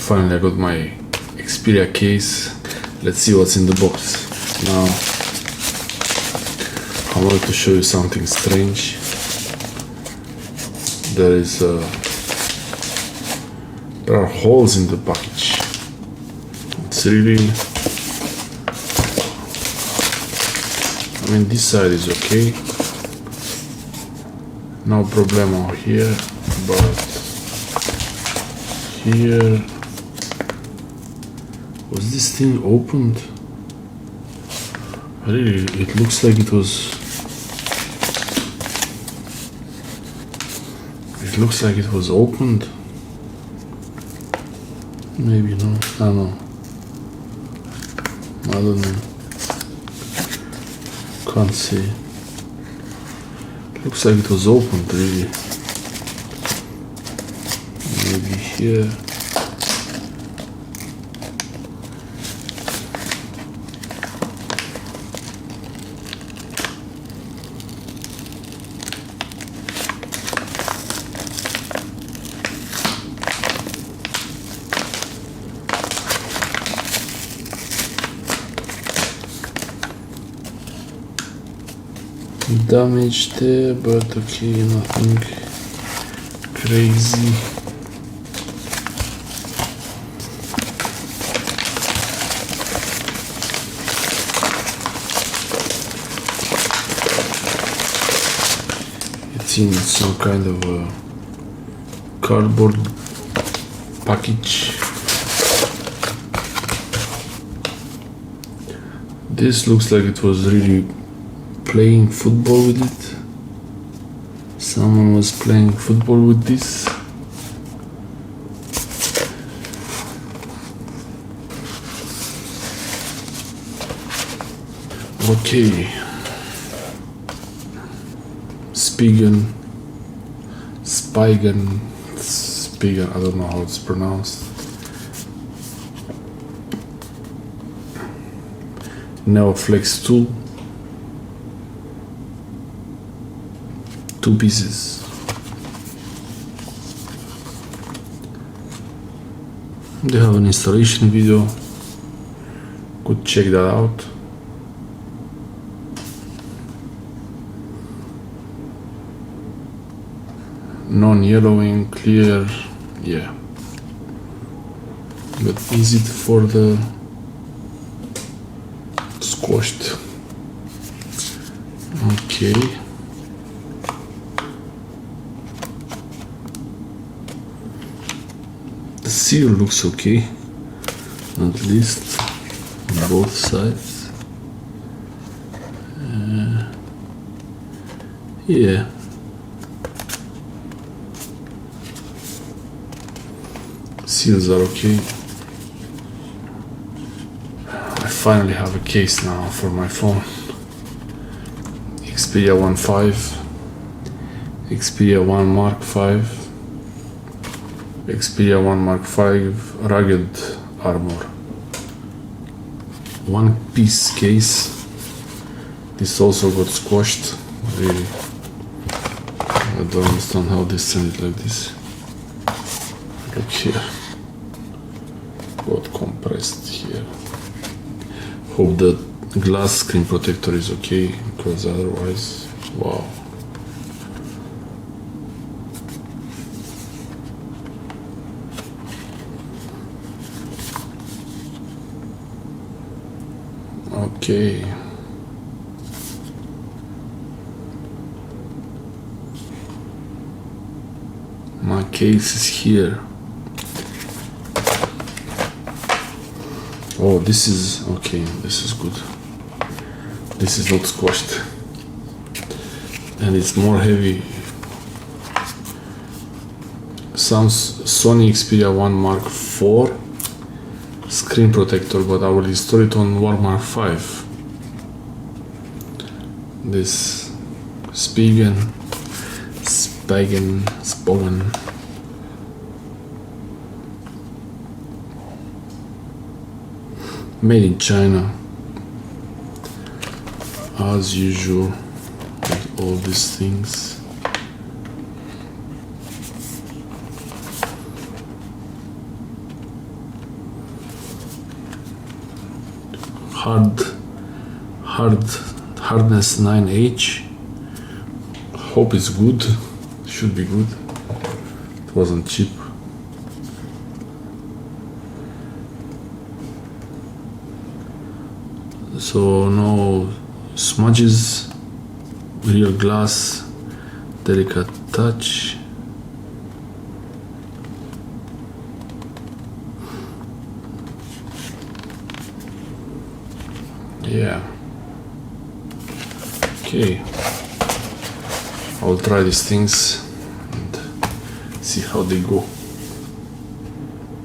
Finally I got my Xperia case. Let's see what's in the box. Now I wanted to show you something strange. There are holes in the package. It's really, I mean, this side is okay, no problemo here, but here, was this thing opened? Really, it looks like it was. It looks like it was opened. Maybe no, I don't know. I don't know. Can't see. Looks like it was opened, really. Maybe here. Damage there, but okay, nothing crazy. It's in some kind of a cardboard package. This looks like it was really playing football with it. Someone was playing football with this. Okay. Spigen, I don't know how it's pronounced. NeoFlex tool. 2 pieces. They have an installation video. Could check that out. Non-yellowing, clear, yeah. But is it for the squashed? Okay. The seal looks okay, at least on both sides. Yeah. Seals are okay. I finally have a case now for my phone. Xperia 1.5, Xperia 1 Mark 5. Xperia 1 Mark 5 rugged armor. 1 piece case. This also got squashed. Really, I don't understand how they send it like this. Look here. Got compressed here. Hope the glass screen protector is okay, because otherwise, wow. Okay. My case is here. Oh, this is okay. This is good. This is not squashed, and it's more heavy. Sounds Sony Xperia 1 Mark 4 screen protector, but I will install it on 1 Mark 5. This Spigen, made in China, as usual, with all these things. hardness 9H. Hope it's good. Should be good. It wasn't cheap. So no smudges, real glass, delicate touch. Yeah. Okay. I'll try these things and see how they go.